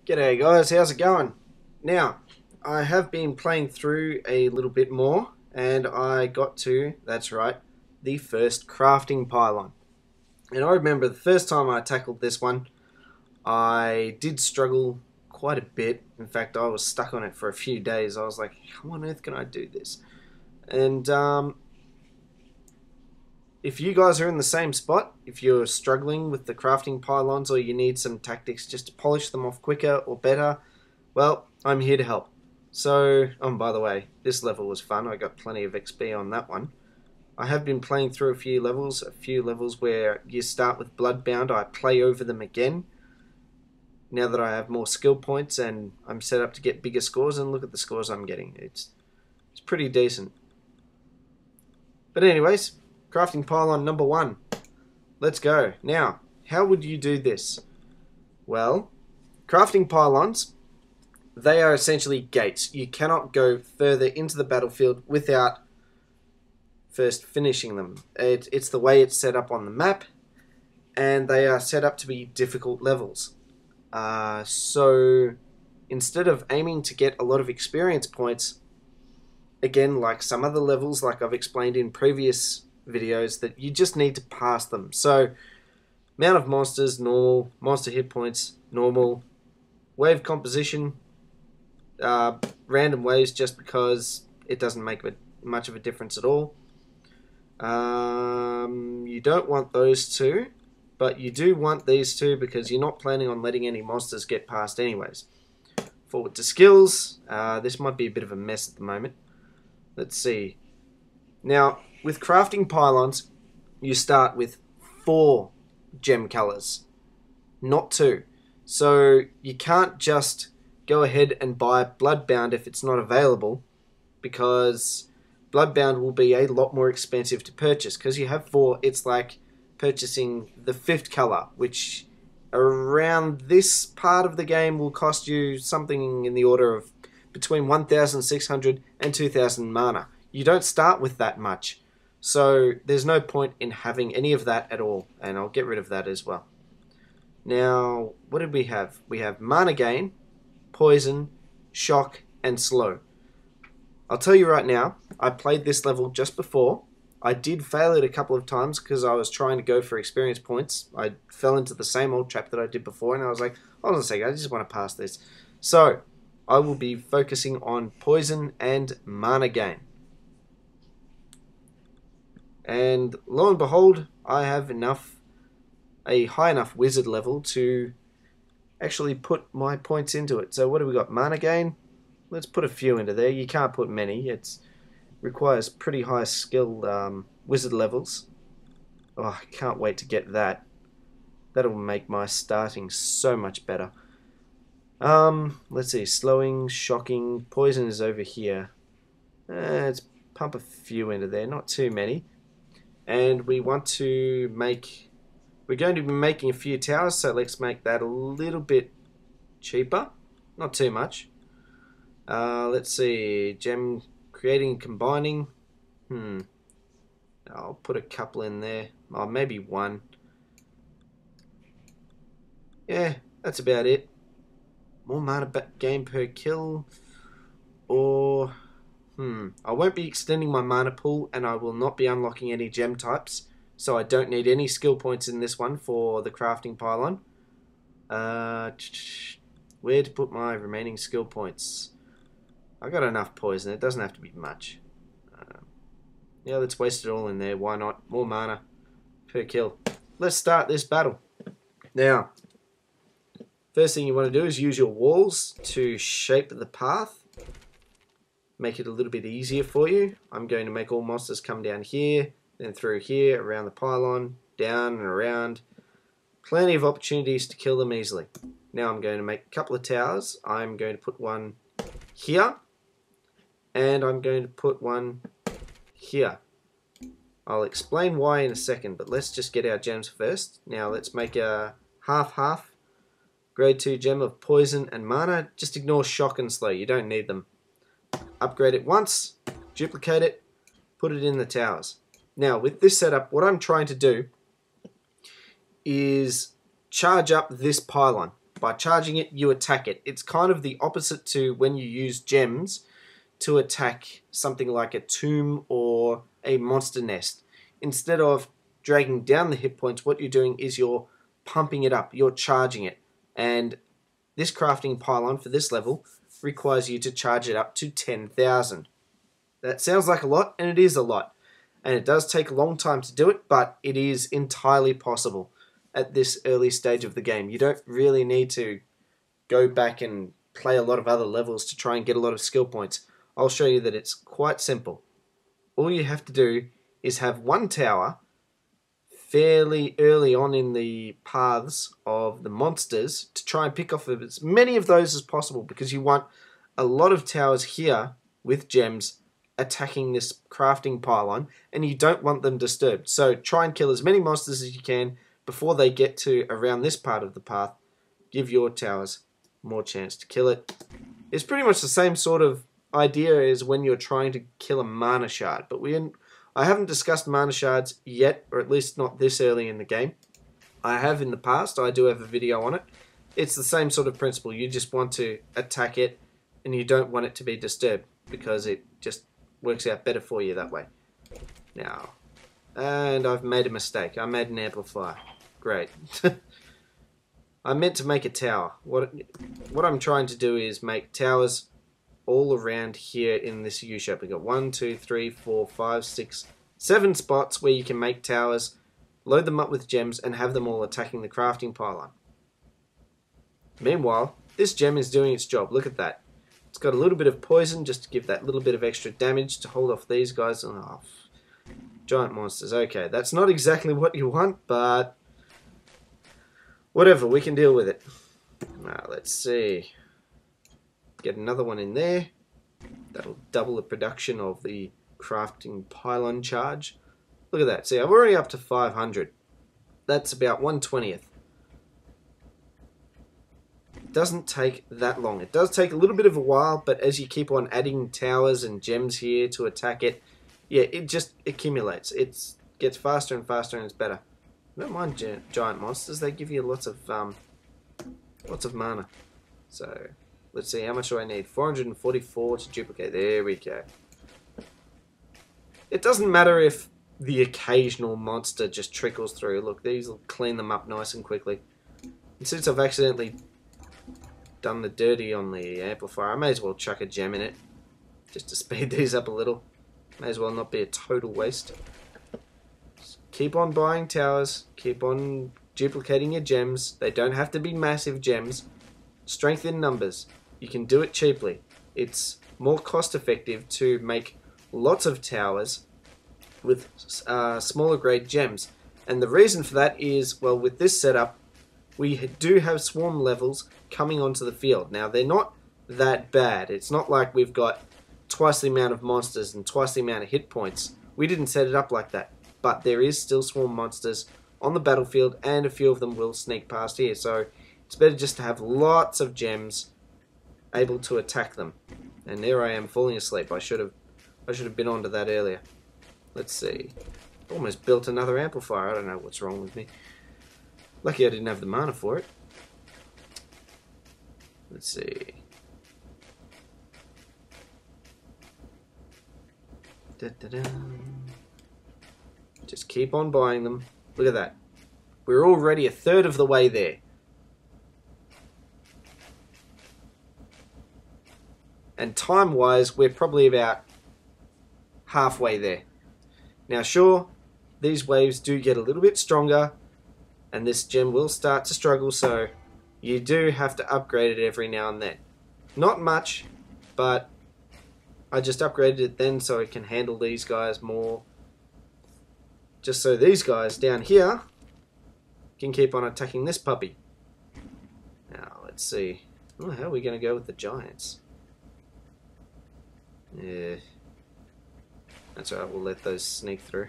G'day guys, how's it going? Now, I have been playing through a little bit more and I got to, that's right, the first crafting pylon. And I remember the first time I tackled this one, I did struggle quite a bit. In fact, I was stuck on it for a few days. I was like, how on earth can I do this? And if you guys are in the same spot, if you're struggling with the crafting pylons or you need some tactics just to polish them off quicker or better, well, I'm here to help. So, by the way, this level was fun. I got plenty of XP on that one. I have been playing through a few levels where you start with Bloodbound. I play over them again now that I have more skill points and I'm set up to get bigger scores, and look at the scores I'm getting. It's pretty decent. But anyways, crafting pylon number 1. Let's go. Now, how would you do this? Well, crafting pylons, they are essentially gates. You cannot go further into the battlefield without first finishing them. It's the way it's set up on the map, and they are set up to be difficult levels. So instead of aiming to get a lot of experience points, again, like some other levels, like I've explained in previous videos, that you just need to pass them. So amount of monsters, normal. Monster hit points, normal. Wave composition, random waves, just because it doesn't make much of a difference at all. You don't want those two, but you do want these two because you're not planning on letting any monsters get past anyways. Forward to skills. This might be a bit of a mess at the moment. Let's see. Now, with crafting pylons, you start with 4 gem colors, not 2. So you can't just go ahead and buy Bloodbound if it's not available, because Bloodbound will be a lot more expensive to purchase. Because you have 4, it's like purchasing the 5th color, which around this part of the game will cost you something in the order of between 1,600 and 2,000 mana. You don't start with that much, so there's no point in having any of that at all, and I'll get rid of that as well. Now, what did we have? We have mana gain, poison, shock, and slow. I'll tell you right now, I played this level just before. I did fail it a couple of times because I was trying to go for experience points. I fell into the same old trap that I did before, and I was like, hold on a second, I just want to pass this. So, I will be focusing on poison and mana gain. And lo and behold, I have a high enough wizard level to actually put my points into it. So what do we got? Mana gain? Let's put a few into there. You can't put many. It requires pretty high skill wizard levels. Oh, I can't wait to get that. That'll make my starting so much better. Let's see. Slowing, shocking, poison is over here. Let's pump a few into there, not too many. And we want to make... We're going to be making a few towers, so let's make that a little bit cheaper. Not too much. Let's see. Gem creating and combining. I'll put a couple in there. Oh, maybe one. Yeah, that's about it. More mana gain per kill. Or... I won't be extending my mana pool, and I will not be unlocking any gem types, so I don't need any skill points in this one for the crafting pylon. Where to put my remaining skill points? I got enough poison, it doesn't have to be much. Yeah, let's waste it all in there, why not? More mana per kill. Let's start this battle. Now, first thing you want to do is use your walls to shape the path. Make it a little bit easier for you. I'm going to make all monsters come down here, then through here, around the pylon, down and around. Plenty of opportunities to kill them easily. Now I'm going to make a couple of towers. I'm going to put one here, and I'm going to put one here. I'll explain why in a second, but let's just get our gems first. Now let's make a half-half grade 2 gem of poison and mana. Just ignore shock and slow, you don't need them. Upgrade it once, duplicate it, put it in the towers. Now with this setup, what I'm trying to do is charge up this pylon by charging it, you attack it. It's kind of the opposite to when you use gems to attack something like a tomb or a monster nest. Instead of dragging down the hit points, what you're doing is you're pumping it up, you're charging it. And this crafting pylon for this level requires you to charge it up to 10,000. That sounds like a lot, and it is a lot. And it does take a long time to do it, but it is entirely possible at this early stage of the game. You don't really need to go back and play a lot of other levels to try and get a lot of skill points. I'll show you that it's quite simple. All you have to do is have one tower fairly early on in the paths of the monsters to try and pick off as many of those as possible, because you want a lot of towers here with gems attacking this crafting pylon, and you don't want them disturbed. So try and kill as many monsters as you can before they get to around this part of the path. Give your towers more chance to kill it. It's pretty much the same sort of idea as when you're trying to kill a mana shard, but I haven't discussed mana shards yet, or at least not this early in the game. I have in the past. I do have a video on it. It's the same sort of principle. You just want to attack it, and you don't want it to be disturbed, because it just works out better for you that way. Now, and I've made a mistake. I made an amplifier. Great. I meant to make a tower. What I'm trying to do is make towers all around here in this U shape. We've got 1, 2, 3, 4, 5, 6, 7 spots where you can make towers, load them up with gems, and have them all attacking the crafting pylon. Meanwhile, this gem is doing its job. Look at that. It's got a little bit of poison just to give that little bit of extra damage to hold off these guys. Oh, giant monsters. Okay, that's not exactly what you want, but whatever, we can deal with it. Now, let's see. Get another one in there. That'll double the production of the crafting pylon charge. Look at that. See, I'm already up to 500. That's about 1/20th. It doesn't take that long. It does take a little bit of a while, but as you keep on adding towers and gems here to attack it, yeah, it just accumulates. It gets faster and faster, and it's better. I don't mind giant monsters. They give you lots of mana. So let's see, how much do I need? 444 to duplicate. There we go. It doesn't matter if the occasional monster just trickles through. Look, these will clean them up nice and quickly. And since I've accidentally done the dirty on the amplifier, I may as well chuck a gem in it just to speed these up a little. May as well not be a total waste. Just keep on buying towers, keep on duplicating your gems. They don't have to be massive gems. Strength in numbers. You can do it cheaply. It's more cost effective to make lots of towers with smaller grade gems. And the reason for that is, well, with this setup, we do have swarm levels coming onto the field. Now, they're not that bad. It's not like we've got twice the amount of monsters and twice the amount of hit points. We didn't set it up like that. But there is still swarm monsters on the battlefield, and a few of them will sneak past here. So it's better just to have lots of gems able to attack them. And there I am falling asleep. I should have been onto that earlier. Let's see. Almost built another amplifier. I don't know what's wrong with me. Lucky I didn't have the mana for it. Let's see. Da-da-da. Just keep on buying them. Look at that. We're already a third of the way there. And time-wise, we're probably about halfway there. Now, sure, these waves do get a little bit stronger, and this gem will start to struggle, so you do have to upgrade it every now and then. Not much, but I just upgraded it then so it can handle these guys more. Just so these guys down here can keep on attacking this puppy. Now, let's see. Oh, how are we going to go with the giants? Yeah. That's alright, we'll let those sneak through.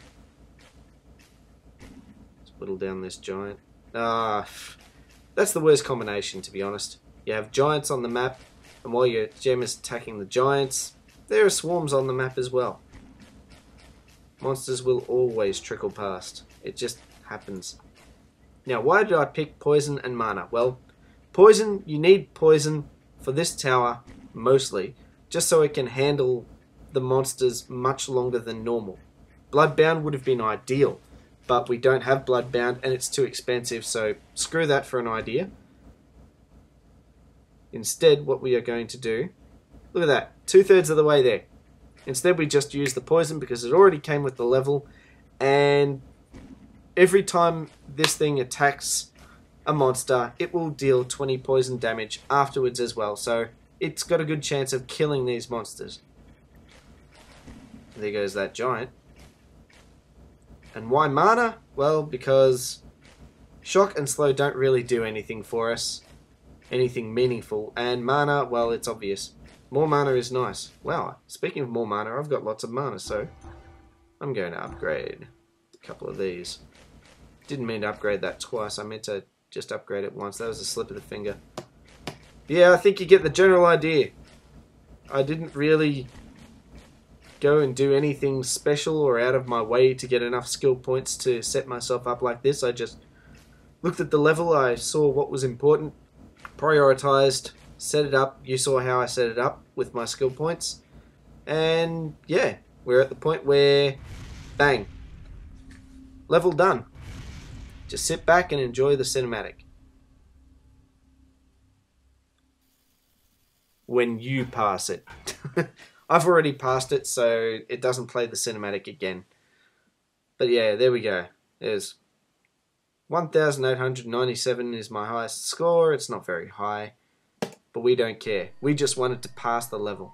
Let's whittle down this giant. That's the worst combination, to be honest. You have giants on the map, and while your gem is attacking the giants, there are swarms on the map as well. Monsters will always trickle past. It just happens. Now, why did I pick poison and mana? Well, Poison, you need poison for this tower, mostly, just so it can handle the monsters much longer than normal. Bloodbound would have been ideal, but we don't have Bloodbound and it's too expensive, so screw that for an idea. Instead, what we are going to do, look at that, 2/3 of the way there. Instead, we just use the poison because it already came with the level, and every time this thing attacks a monster, it will deal 20 poison damage afterwards as well, so it's got a good chance of killing these monsters. There goes that giant. And why mana? Well, because shock and slow don't really do anything for us, anything meaningful, and mana, well, it's obvious. More mana is nice. Wow, speaking of more mana, I've got lots of mana, so I'm going to upgrade a couple of these. Didn't mean to upgrade that twice, I meant to just upgrade it once. That was a slip of the finger. Yeah, I think you get the general idea. I didn't really go and do anything special or out of my way to get enough skill points to set myself up like this. I just looked at the level, I saw what was important, prioritized, set it up. You saw how I set it up with my skill points. And yeah, we're at the point where, bang, level done. Just sit back and enjoy the cinematic. When you pass it. I've already passed it, so it doesn't play the cinematic again. But yeah, there we go. There's 1,897 is my highest score. It's not very high, but we don't care. We just wanted to pass the level.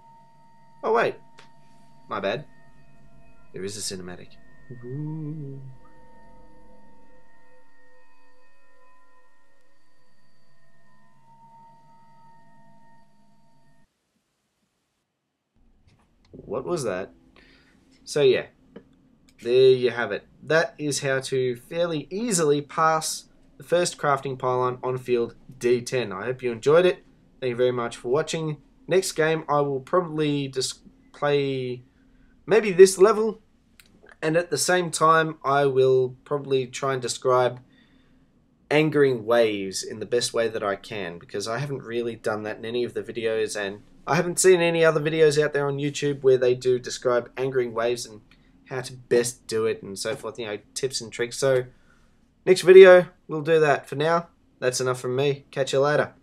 Oh wait, my bad. There is a cinematic. Ooh. What was that? So yeah, there you have it. That is how to fairly easily pass the first crafting pylon on field D10. I hope you enjoyed it. Thank you very much for watching. Next game I will probably just play maybe this level, and at the same time I will probably try and describe angering waves in the best way that I can, because I haven't really done that in any of the videos, and I haven't seen any other videos out there on YouTube where they do describe angering waves and how to best do it and so forth, you know, tips and tricks. So next video we'll do that. For now, that's enough from me. Catch you later.